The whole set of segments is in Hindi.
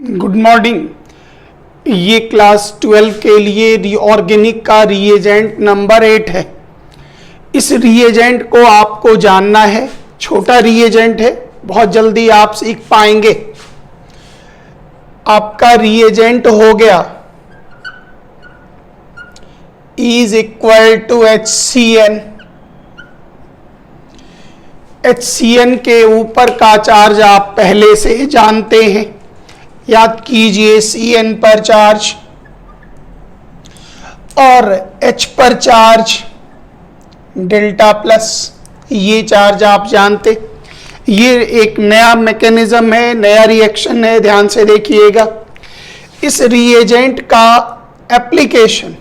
Good morning. ये क्लास 12 के लिए ऑर्गेनिक का रिएजेंट नंबर 8 है। इस रिएजेंट को आपको जानना है। छोटा रिएजेंट है, बहुत जल्दी आप सीख पाएंगे। आपका रिएजेंट हो गया is equal to HCN। HCN के ऊपर का चार्ज आप पहले से जानते हैं, याद कीजिए CN पर चार्ज और H पर चार्ज डेल्टा प्लस, ये चार्ज आप जानते। ये एक नया मैकेनिज्म है, नया रिएक्शन है, ध्यान से देखिएगा। इस रिएजेंट का एप्लीकेशन,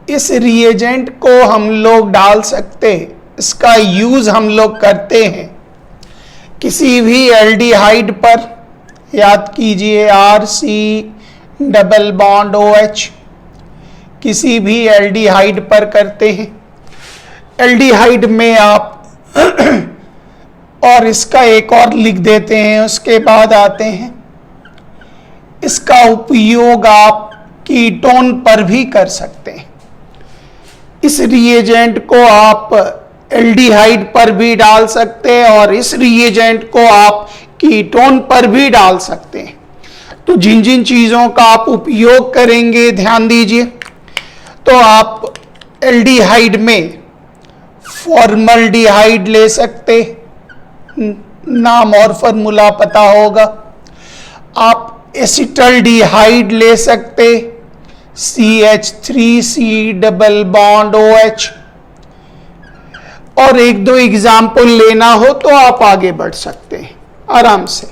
इस रिएजेंट को हम लोग डाल सकते हैं, इसका यूज हम लोग करते हैं किसी भी एल्डिहाइड पर। याद कीजिए RC डबल बॉन्ड OH, किसी भी एल्डिहाइड पर करते हैं। एल्डिहाइड में आप और इसका एक और लिख देते हैं, उसके बाद आते हैं। इसका उपयोग आप कीटोन पर भी कर सकते हैं। इस रिएजेंट को आप एल्डिहाइड पर भी डाल सकते हैं और इस रिएजेंट को आप कीटोन पर भी डाल सकते हैं। तो जिन जिन चीज़ों का आप उपयोग करेंगे ध्यान दीजिए। तो आप एल्डिहाइड में फॉर्मल्डिहाइड ले सकते, नाम और फॉर्मूला पता होगा। आप एसिटल्डिहाइड ले सकते, CH3C डबल बॉन्ड OH। और एक दो एग्जाम्पल लेना हो तो आप आगे बढ़ सकते हैं आराम से।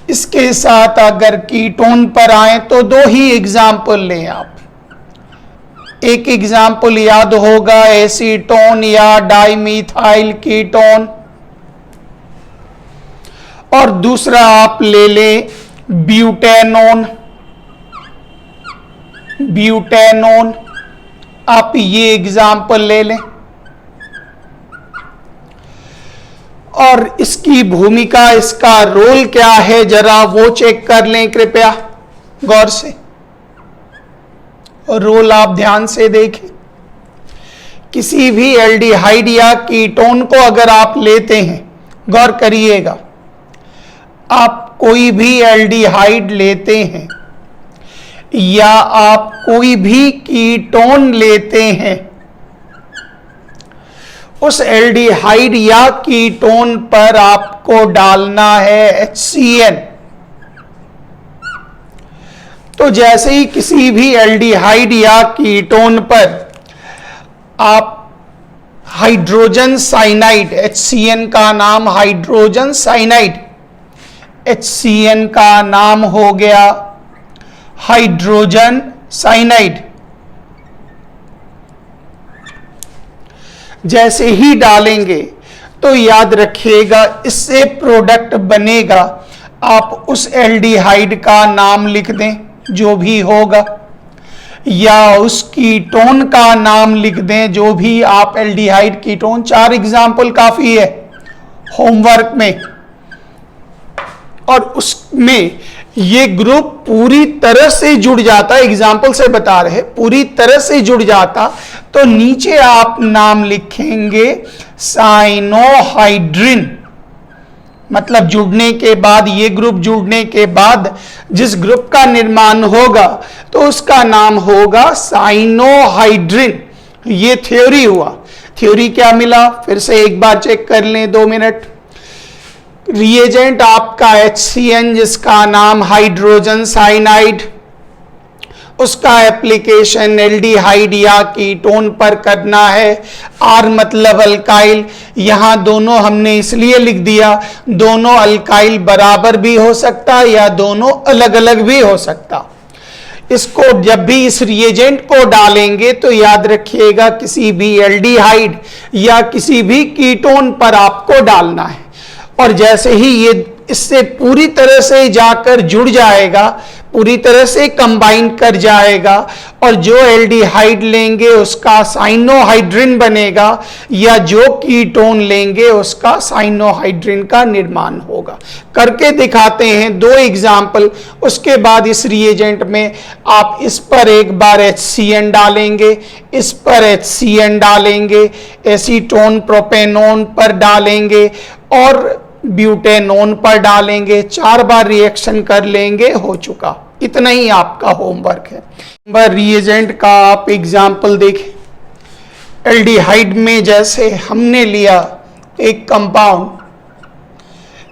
इसके साथ अगर कीटोन पर आए तो दो ही एग्जाम्पल लें आप। एक एग्जाम्पल याद होगा एसीटोन या डाइमीथाइल कीटोन, और दूसरा आप ले लें ब्यूटेनोन। ब्यूटेनोन आप ये एग्जाम्पल ले लें। और इसकी भूमिका, इसका रोल क्या है जरा वो चेक कर लें कृपया गौर से। रोल आप ध्यान से देखें। किसी भी एल्डिहाइड या कीटोन को अगर आप लेते हैं, गौर करिएगा, आप कोई भी एल्डिहाइड लेते हैं या आप कोई भी कीटोन लेते हैं, उस एल्डिहाइड या कीटोन पर आपको डालना है HCN। तो जैसे ही किसी भी एल्डिहाइड या कीटोन पर आप हाइड्रोजन साइनाइड, HCN का नाम हाइड्रोजन साइनाइड, HCN का नाम हो गया हाइड्रोजन साइनाइड। जैसे ही डालेंगे तो याद रखिएगा इससे प्रोडक्ट बनेगा। आप उस एल्डिहाइड का नाम लिख दें जो भी होगा, या उस कीटोन का नाम लिख दें जो भी आप एल्डिहाइड कीटोन। 4 एग्जाम्पल काफी है होमवर्क में। और उसमें ये ग्रुप पूरी तरह से जुड़ जाता, एग्जाम्पल से बता रहे, पूरी तरह से जुड़ जाता। तो नीचे आप नाम लिखेंगे साइनोहाइड्रिन। मतलब जुड़ने के बाद, ये ग्रुप जुड़ने के बाद जिस ग्रुप का निर्माण होगा तो उसका नाम होगा साइनोहाइड्रिन। ये थ्योरी हुआ। थ्योरी क्या मिला फिर से एक बार चेक कर लें, 2 मिनट। रिएजेंट आपका HCN जिसका नाम हाइड्रोजन साइनाइड, उसका एप्लीकेशन एल्डिहाइड या कीटोन पर करना है। R मतलब अल्काइल, यहां दोनों हमने इसलिए लिख दिया, दोनों अल्काइल बराबर भी हो सकता या दोनों अलग अलग भी हो सकता। इसको जब भी इस रिएजेंट को डालेंगे तो याद रखिएगा किसी भी एल्डिहाइड या किसी भी कीटोन पर आपको डालना है। और जैसे ही ये इससे पूरी तरह से जाकर जुड़ जाएगा, पूरी तरह से कंबाइन कर जाएगा और जो एल्डिहाइड लेंगे उसका साइनोहाइड्रिन बनेगा या जो कीटोन लेंगे उसका साइनोहाइड्रिन का निर्माण होगा। करके दिखाते हैं 2 एग्जाम्पल, उसके बाद इस रिएजेंट में आप इस पर एक बार HCN डालेंगे, इस पर HCN डालेंगे, एसीटोन प्रोपेनोन पर डालेंगे और ब्यूटेनोन पर डालेंगे, 4 बार रिएक्शन कर लेंगे, हो चुका। इतना ही आपका होमवर्क है। नंबर रिएजेंट का आप एग्जाम्पल देखें। एल्डिहाइड में जैसे हमने लिया एक कंपाउंड,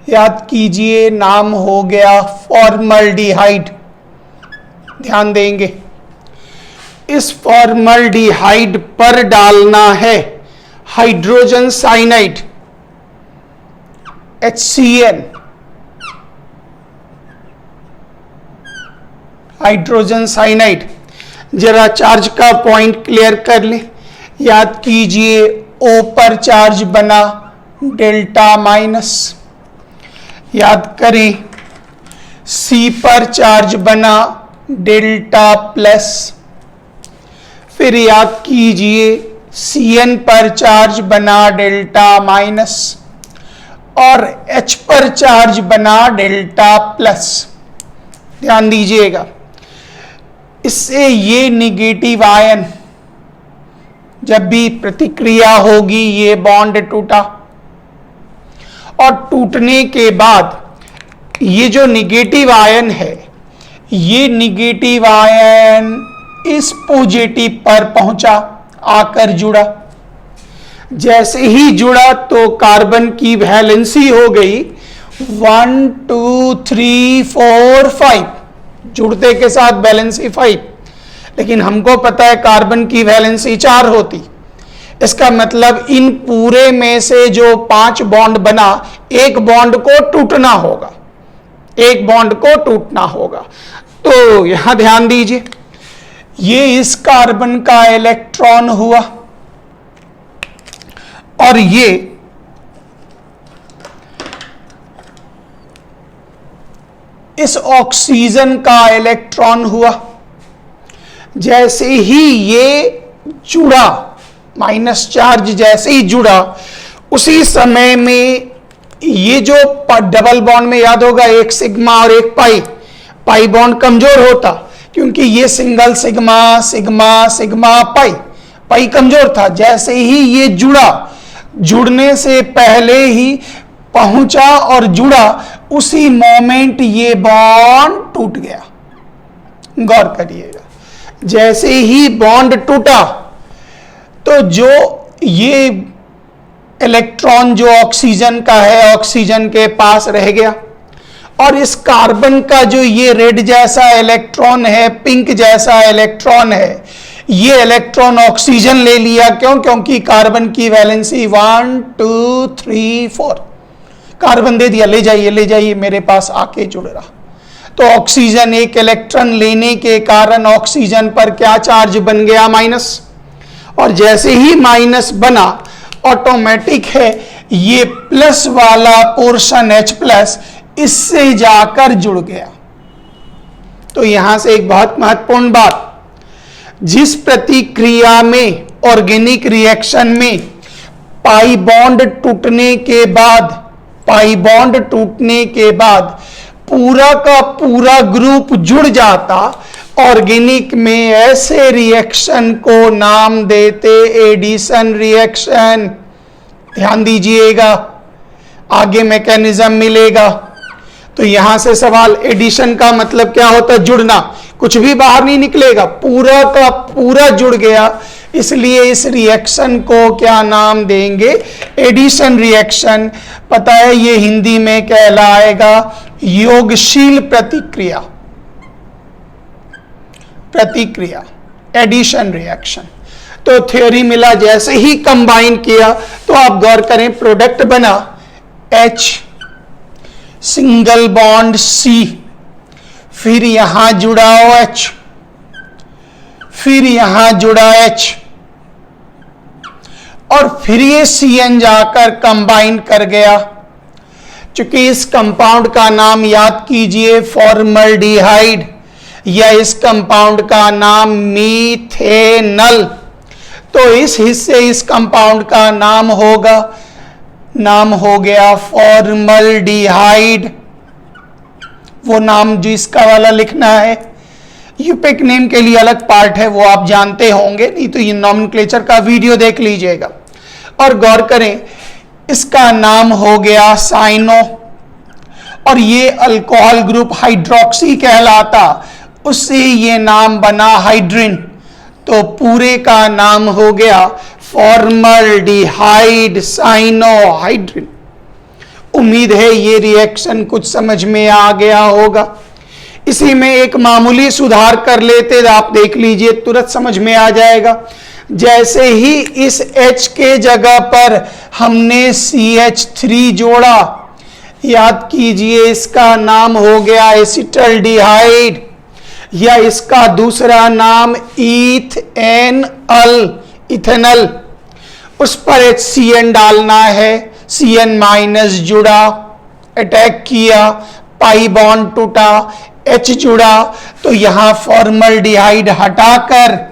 याद कीजिए नाम हो गया फॉर्मल्डिहाइड, ध्यान देंगे। इस फॉर्मल्डिहाइड पर डालना है hydrogen cyanide HCN, hydrogen cyanide. जरा चार्ज का पॉइंट क्लियर कर ले। याद कीजिए O पर चार्ज बना डेल्टा माइनस, याद करें C पर चार्ज बना डेल्टा प्लस, फिर याद कीजिए CN पर चार्ज बना डेल्टा माइनस और H पर चार्ज बना डेल्टा प्लस। ध्यान दीजिएगा, इससे ये निगेटिव आयन जब भी प्रतिक्रिया होगी ये बॉन्ड टूटा और टूटने के बाद ये जो निगेटिव आयन है, ये निगेटिव आयन इस पॉजिटिव पर पहुंचा, आकर जुड़ा। जैसे ही जुड़ा तो कार्बन की वैलेंसी हो गई 1 2 3 4 5, जुड़ते के साथ वैलेंसी 5, लेकिन हमको पता है कार्बन की वैलेंसी 4 होती। इसका मतलब इन पूरे में से जो 5 बॉन्ड बना, एक बॉन्ड को टूटना होगा, एक बॉन्ड को टूटना होगा। तो यहां ध्यान दीजिए, ये इस कार्बन का इलेक्ट्रॉन हुआ और ये इस ऑक्सीजन का इलेक्ट्रॉन हुआ। जैसे ही ये जुड़ा, माइनस चार्ज जैसे ही जुड़ा, उसी समय में ये जो डबल बॉन्ड में याद होगा एक सिग्मा और एक पाई, पाई बॉन्ड कमजोर होता क्योंकि ये single sigma sigma sigma pi, pi कमजोर था। जैसे ही ये जुड़ा, जुड़ने से पहले ही पहुंचा और जुड़ा, उसी मोमेंट ये बॉन्ड टूट गया। गौर करिएगा, जैसे ही बॉन्ड टूटा तो जो ये इलेक्ट्रॉन जो ऑक्सीजन का है, ऑक्सीजन के पास रह गया और इस कार्बन का जो ये रेड जैसा इलेक्ट्रॉन है, पिंक जैसा इलेक्ट्रॉन है, ये इलेक्ट्रॉन ऑक्सीजन ले लिया। क्यों? क्योंकि कार्बन की वैलेंसी 1 2 3 4, कार्बन दे दिया, ले जाइए मेरे पास आके जुड़ रहा। तो ऑक्सीजन एक इलेक्ट्रॉन लेने के कारण ऑक्सीजन पर क्या चार्ज बन गया? माइनस। और जैसे ही माइनस बना, ऑटोमेटिक है ये प्लस वाला पोर्शन H प्लस इससे जाकर जुड़ गया। तो यहां से एक बहुत महत्वपूर्ण बात, जिस प्रतिक्रिया में, ऑर्गेनिक रिएक्शन में पाई बॉन्ड टूटने के बाद, पाई बॉन्ड टूटने के बाद पूरा का पूरा ग्रुप जुड़ जाता, ऑर्गेनिक में ऐसे रिएक्शन को नाम देते एडिशन रिएक्शन। ध्यान दीजिएगा, आगे मैकेनिज्म मिलेगा। तो यहां से सवाल, एडिशन का मतलब क्या होता है? जुड़ना, कुछ भी बाहर नहीं निकलेगा, पूरा का पूरा जुड़ गया। इसलिए इस रिएक्शन को क्या नाम देंगे? Addition reaction. पता है ये हिंदी में कहलाएगा योगशील प्रतिक्रिया, प्रतिक्रिया एडिशन रिएक्शन। तो थ्योरी मिला, जैसे ही कंबाइन किया तो आप गौर करें प्रोडक्ट बना H सिंगल बॉन्ड C, फिर यहां जुड़ा OH, फिर यहां जुड़ा H और फिर ये CN जाकर कंबाइन कर गया। चूंकि इस कंपाउंड का नाम याद कीजिए फॉर्मल्डिहाइड या इस कंपाउंड का नाम मीथेनल, तो इस हिस्से इस कंपाउंड का नाम हो गया फॉर्मल्डिहाइड। वो नाम जो इसका वाला लिखना है, यूपिक नेम के लिए अलग पार्ट है, वो आप जानते होंगे, नहीं तो ये नॉमेनक्लेचर का वीडियो देख लीजिएगा। और गौर करें, इसका नाम हो गया साइनो, और ये अल्कोहल ग्रुप हाइड्रोक्सी कहलाता, उससे ये नाम बना हाइड्रिन, तो पूरे का नाम हो गया फॉर्मल्डिहाइड साइनोहाइड्रिन। उम्मीद है ये रिएक्शन कुछ समझ में आ गया होगा। इसी में एक मामूली सुधार कर लेते, आप देख लीजिए, तुरंत समझ में आ जाएगा। जैसे ही इस H के जगह पर हमने CH3 जोड़ा, याद कीजिए इसका नाम हो गया एसिटल्डिहाइड, या इसका दूसरा नाम इथेनल। उस पर HCN डालना है, CN माइनस जुड़ा, अटैक किया, पाई बॉन्ड टूटा, H जुड़ा, तो यहां फॉर्मल्डिहाइड हटाकर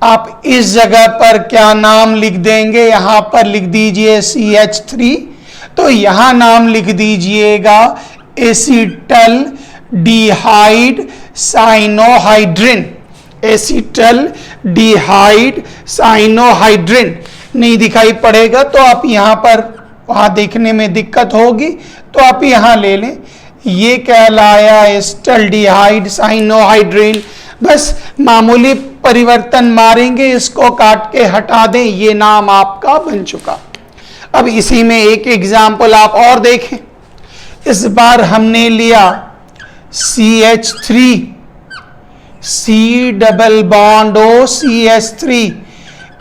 आप इस जगह पर क्या नाम लिख देंगे, यहां पर लिख दीजिए CH3, तो यहां नाम लिख दीजिएगा एसिटल डिहाइड साइनोहाइड्रिन। एसिटल डिहाइड साइनोहाइड्रिन नहीं दिखाई पड़ेगा तो आप यहां पर, वहां देखने में दिक्कत होगी तो आप यहां ले लें, ये कहलाया एसिटल्डिहाइड साइनोहाइड्रिन। बस मामूली परिवर्तन मारेंगे, इसको काट के हटा दें, ये नाम आपका बन चुका। अब इसी में एक एग्जाम्पल आप और देखें। इस बार हमने लिया CH3, C double bond O CH3,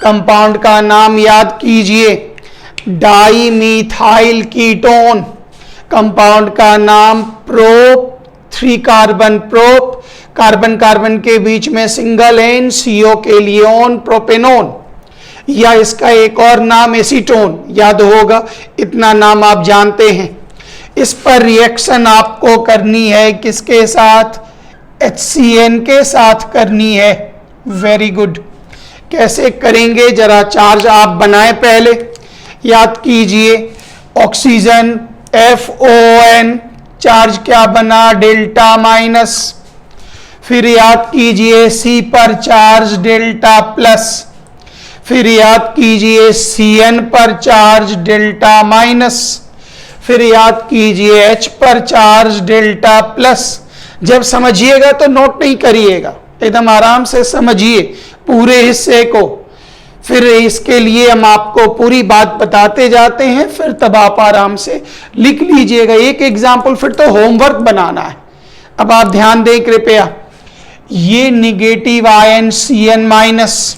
compound का नाम याद कीजिए डाईमीथाइल कीटोन, कंपाउंड का नाम prop, 3 carbon prop, carbon carbon के बीच में सिंगल एन, CO के लिए ओन, प्रोपेनोन, या इसका एक और नाम एसीटोन, याद होगा, इतना नाम आप जानते हैं। इस पर रिएक्शन आपको करनी है किसके साथ, HCN के साथ करनी है। वेरी गुड, कैसे करेंगे जरा चार्ज आप बनाएं पहले। याद कीजिए ऑक्सीजन FON, चार्ज क्या बना, डेल्टा माइनस, फिर याद कीजिए C पर चार्ज डेल्टा प्लस, फिर याद कीजिए CN पर चार्ज डेल्टा माइनस, फिर याद कीजिए H पर चार्ज डेल्टा प्लस। जब समझिएगा तो नोट नहीं करिएगा, एकदम आराम से समझिए पूरे हिस्से को, फिर इसके लिए हम आपको पूरी बात बताते जाते हैं, फिर तब आप आराम से लिख लीजिएगा। एक एग्जाम्पल, फिर तो होमवर्क बनाना है। अब आप ध्यान दें कृपया, ये निगेटिव आयन CN माइनस,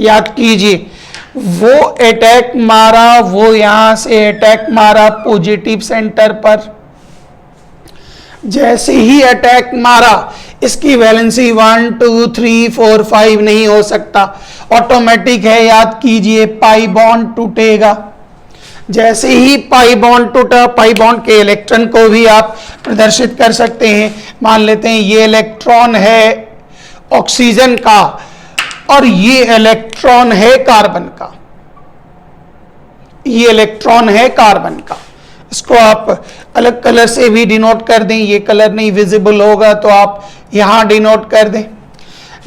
याद कीजिए वो अटैक मारा, वो यहां से अटैक मारा पॉजिटिव सेंटर पर। जैसे ही अटैक मारा, इसकी वैलेंसी 1 2 3 4 5 नहीं हो सकता, ऑटोमेटिक है, याद कीजिए पाई बॉन्ड टूटेगा। जैसे ही पाई बॉन्ड टूटा, पाई बॉन्ड के इलेक्ट्रॉन को भी आप प्रदर्शित कर सकते हैं। मान लेते हैं ये इलेक्ट्रॉन है ऑक्सीजन का और ये इलेक्ट्रॉन है कार्बन का, ये इलेक्ट्रॉन है कार्बन का। इसको आप अलग कलर से भी डिनोट कर दें, ये कलर नहीं विजिबल होगा तो आप यहां डिनोट कर दें।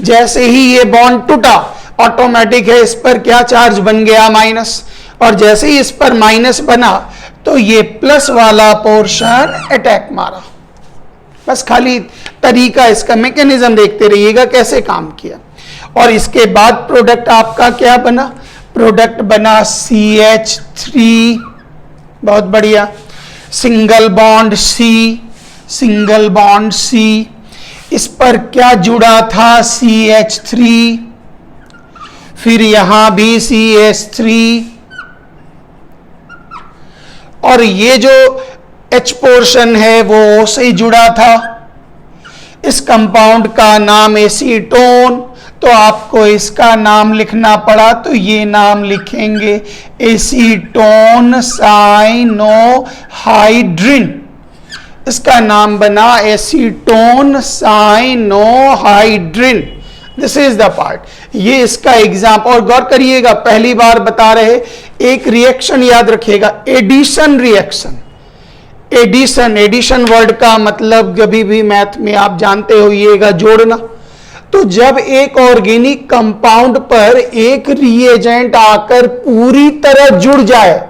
जैसे ही ये बॉन्ड टूटा, ऑटोमेटिक है इस पर क्या चार्ज बन गया, माइनस, और जैसे ही इस पर माइनस बना तो ये प्लस वाला पोर्शन अटैक मारा। बस खाली तरीका, इसका मैकेनिज्म देखते रहिएगा कैसे काम किया। और इसके बाद प्रोडक्ट आपका क्या बना, प्रोडक्ट बना CH3, बहुत बढ़िया, single bond C, single bond C, इस पर क्या जुड़ा था CH3, फिर यहां भी CH3, और ये जो H पोर्शन है वो O से जुड़ा था। इस कंपाउंड का नाम एसीटोन, तो आपको इसका नाम लिखना पड़ा तो ये नाम लिखेंगे एसीटोन साइनोहाइड्रिन। इसका नाम बना acetone cyanohydrin. This is the part. ये इसका एग्जाम्पल, और गौर करिएगा पहली बार बता रहे, एक रिएक्शन याद रखिएगा, एडिशन रिएक्शन। एडिशन वर्ड का मतलब कभी भी मैथ में आप जानते होइएगा जोड़ना। तो जब एक ऑर्गेनिक कंपाउंड पर एक रिएजेंट आकर पूरी तरह जुड़ जाए,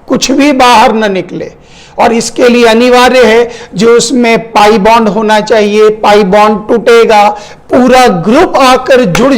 कुछ भी बाहर न निकले, और इसके लिए अनिवार्य है जो उसमें पाई बॉन्ड होना चाहिए, पाई बॉन्ड टूटेगा, पूरा ग्रुप आकर जुड़